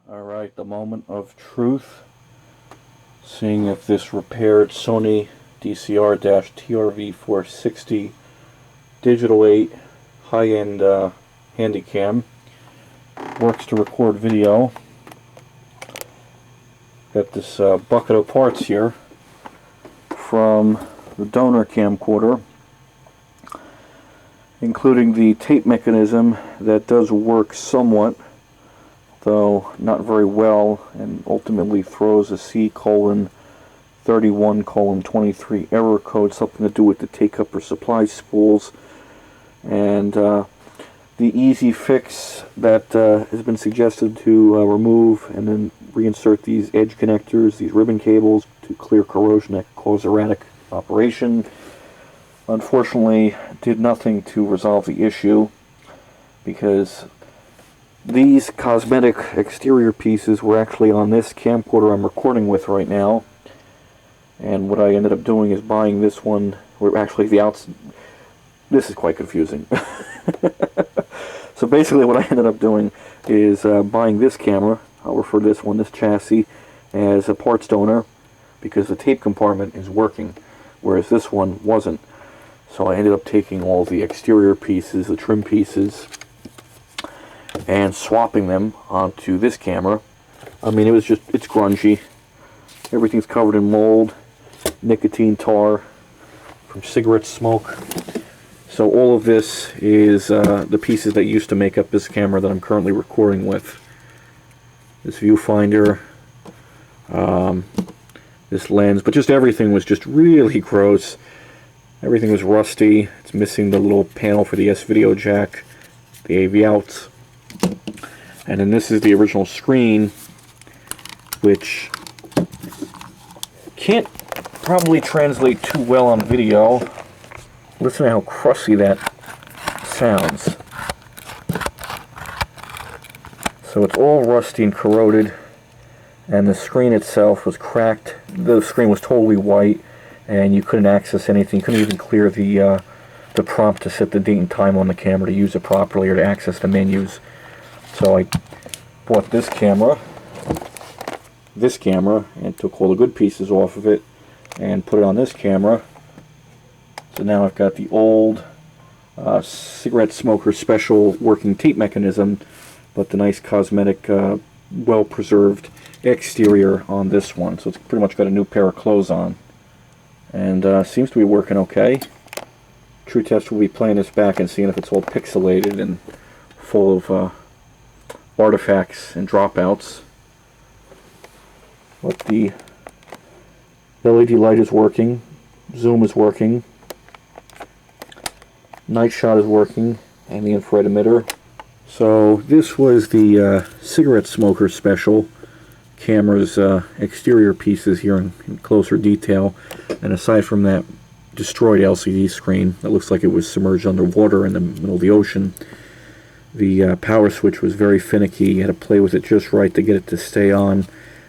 Alright, the moment of truth. Seeing if this repaired Sony DCR-TRV460 Digital8 high-end Handycam works to record video. Got this bucket of parts here from the donor camcorder, including the tape mechanism that does work somewhat, though not very well, and ultimately throws a C:31:23 error code, something to do with the take-up or supply spools. And the easy fix that has been suggested to remove and then reinsert these edge connectors, these ribbon cables, to clear corrosion that can cause erratic operation, unfortunately did nothing to resolve the issue, because these cosmetic exterior pieces were actually on this camcorder I'm recording with right now. And what I ended up doing is buying this one, or actually the outs. This is quite confusing. So basically what I ended up doing is buying this camera. I'll refer to this chassis, as a parts donor, because the tape compartment is working, whereas this one wasn't. So I ended up taking all the exterior pieces, the trim pieces, and swapping them onto this camera. I mean, it's grungy. Everything's covered in mold, nicotine tar from cigarette smoke. So all of this is the pieces that used to make up this camera that I'm currently recording with. This viewfinder, this lens, but just everything was just really gross. Everything was rusty. It's missing the little panel for the S-video jack, the AV outs. And then this is the original screen, which can't probably translate too well on video. Listen to how crusty that sounds. So it's all rusty and corroded, and the screen itself was cracked. The screen was totally white, and you couldn't access anything. You couldn't even clear the prompt to set the date and time on the camera to use it properly or to access the menus. So I bought this camera, and took all the good pieces off of it and put it on this camera. So now I've got the old cigarette smoker special working tape mechanism, but the nice cosmetic, well-preserved exterior on this one. So it's pretty much got a new pair of clothes on. And seems to be working okay. True test will be playing this back and seeing if it's all pixelated and full of artifacts and dropouts. But the LED light is working, zoom is working, night shot is working, and the infrared emitter. So this was the cigarette smoker special camera's exterior pieces here in closer detail, and aside from that destroyed LCD screen that looks like it was submerged underwater in the middle of the ocean, the power switch was very finicky. You had to play with it just right to get it to stay on,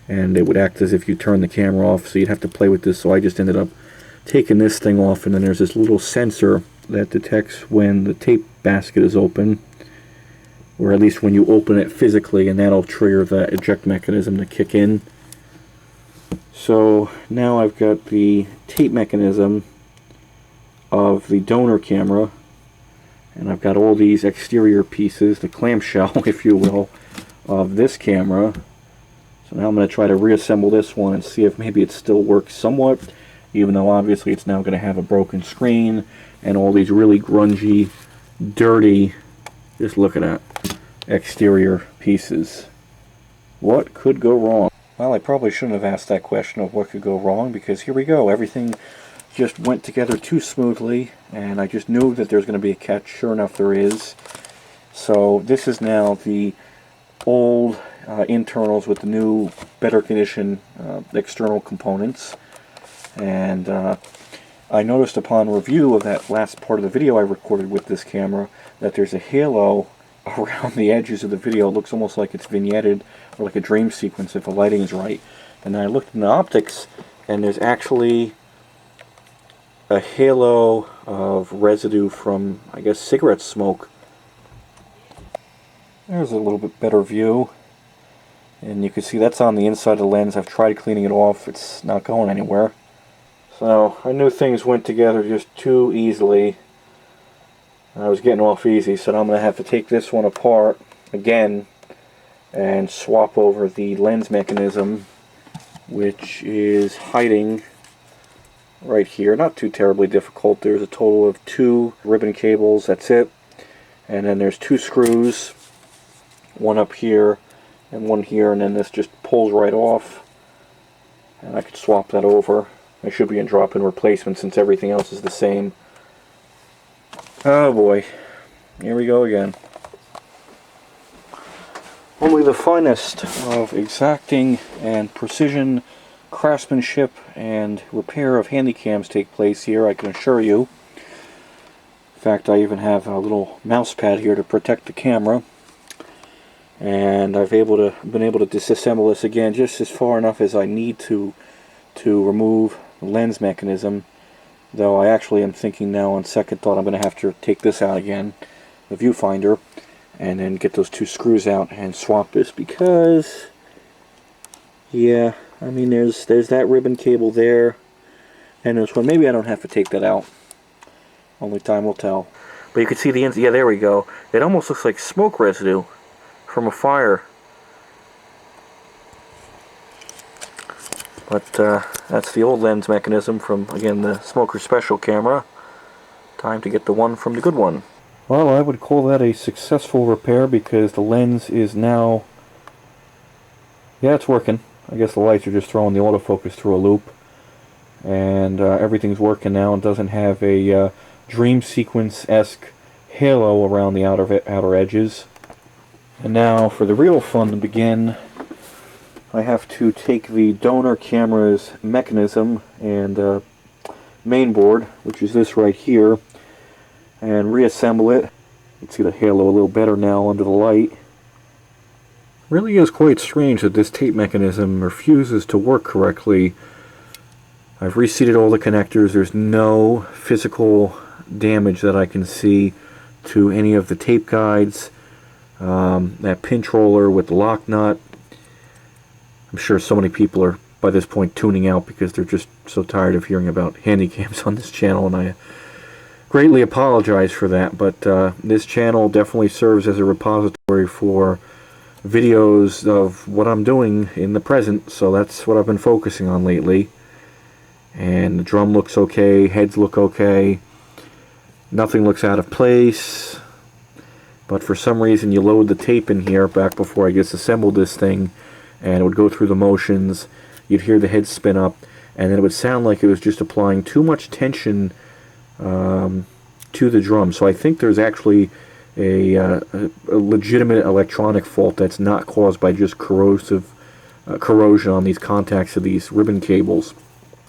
and it would act as if you turned the camera off, so you'd have to play with this. So I just ended up taking this thing off, and then there's this little sensor that detects when the tape basket is open, or at least when you open it physically, and that'll trigger the eject mechanism to kick in. So now I've got the tape mechanism of the donor camera, and I've got all these exterior pieces, the clamshell, if you will, of this camera. So now I'm going to try to reassemble this one and see if maybe it still works somewhat, even though obviously it's now going to have a broken screen and all these really grungy, dirty, just look at that, exterior pieces. What could go wrong? Well, I probably shouldn't have asked that question of what could go wrong, because here we go. Everything just went together too smoothly, and I just knew that there's going to be a catch. Sure enough, there is. So this is now the old internals with the new, better condition external components. And I noticed upon review of that last part of the video I recorded with this camera that there's a halo around the edges of the video. It looks almost like it's vignetted, or like a dream sequence if the lighting is right. And then I looked in the optics, and there's actually a halo of residue from, I guess, cigarette smoke. There's a little bit better view. And you can see that's on the inside of the lens. I've tried cleaning it off. It's not going anywhere. So I knew things went together just too easily. I was getting off easy, so now I'm going to have to take this one apart again and swap over the lens mechanism, which is hiding right here. Not too terribly difficult. There's a total of 2 ribbon cables, that's it. And then there's 2 screws, one up here and one here, and then this just pulls right off. And I could swap that over. I should be in drop-in replacement since everything else is the same. Oh boy, here we go again. Only the finest of exacting and precision craftsmanship and repair of handycams take place here, I can assure you. In fact, I even have a little mouse pad here to protect the camera. And I've been able to disassemble this again just as far enough as I need to remove the lens mechanism. Though I actually am thinking now on second thought I'm going to have to take this out again, the viewfinder, and then get those 2 screws out and swap this, because yeah, I mean there's that ribbon cable there and this one. Maybe I don't have to take that out. Only time will tell. But you can see the ends. Yeah, there we go. It almost looks like smoke residue from a fire. But that's the old lens mechanism from, again, the Smoker Special camera. Time to get the one from the good one. Well, I would call that a successful repair, because the lens is now... yeah, it's working. I guess the lights are just throwing the autofocus through a loop. And everything's working now and doesn't have a dream sequence-esque halo around the outer edges. And now, for the real fun to begin, I have to take the donor camera's mechanism and mainboard, which is this right here, and reassemble it. You can see the halo a little better now under the light. Really is quite strange that this tape mechanism refuses to work correctly. I've reseated all the connectors. There's no physical damage that I can see to any of the tape guides. That pinch roller with the lock nut. I'm sure so many people are by this point tuning out because they're just so tired of hearing about handycams on this channel, and I greatly apologize for that. But this channel definitely serves as a repository for videos of what I'm doing in the present, so that's what I've been focusing on lately. And the drum looks okay, heads look okay, nothing looks out of place. But for some reason you load the tape in here back before I disassembled this thing, and it would go through the motions, you'd hear the head spin up, and then it would sound like it was just applying too much tension to the drum. So I think there's actually a legitimate electronic fault that's not caused by just corrosion on these contacts of these ribbon cables,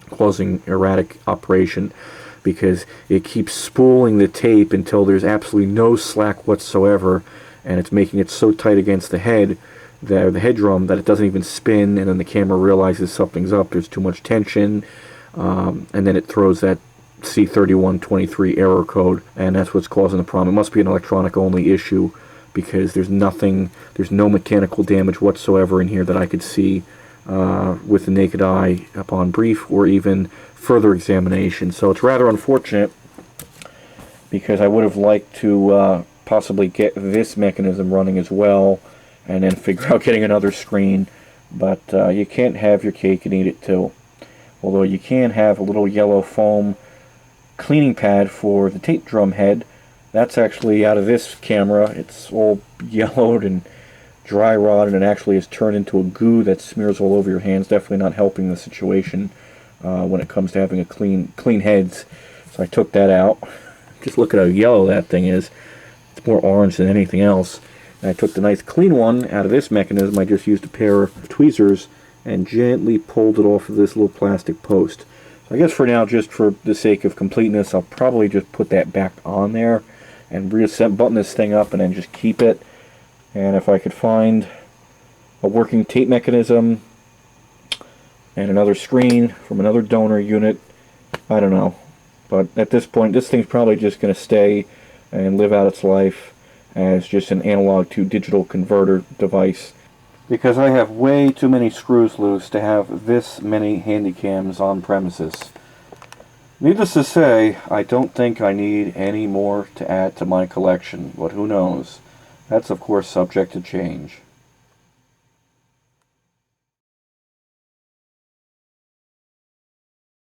causing erratic operation, because it keeps spooling the tape until there's absolutely no slack whatsoever, and it's making it so tight against the head, the head drum, that it doesn't even spin, and then the camera realizes something's up, there's too much tension, and then it throws that C3123 error code, and that's what's causing the problem. It must be an electronic only issue, because there's no mechanical damage whatsoever in here that I could see with the naked eye upon brief or even further examination. So it's rather unfortunate, because I would have liked to possibly get this mechanism running as well and then figure out getting another screen, but you can't have your cake and eat it too. Although you can have a little yellow foam cleaning pad for the tape drum head. That's actually out of this camera. It's all yellowed and dry rotted, and actually is turned into a goo that smears all over your hands. Definitely not helping the situation when it comes to having a clean heads. So I took that out. Just look at how yellow that thing is. It's more orange than anything else. And I took the nice clean one out of this mechanism. I just used a pair of tweezers and gently pulled it off of this little plastic post. So I guess for now, just for the sake of completeness, I'll probably just put that back on there and button this thing up and then just keep it. And if I could find a working tape mechanism and another screen from another donor unit, I don't know. But at this point, this thing's probably just going to stay and live out its life as just an analog to digital converter device. because I have way too many screws loose to have this many Handycams on premises. Needless to say, I don't think I need any more to add to my collection, but who knows? That's of course subject to change.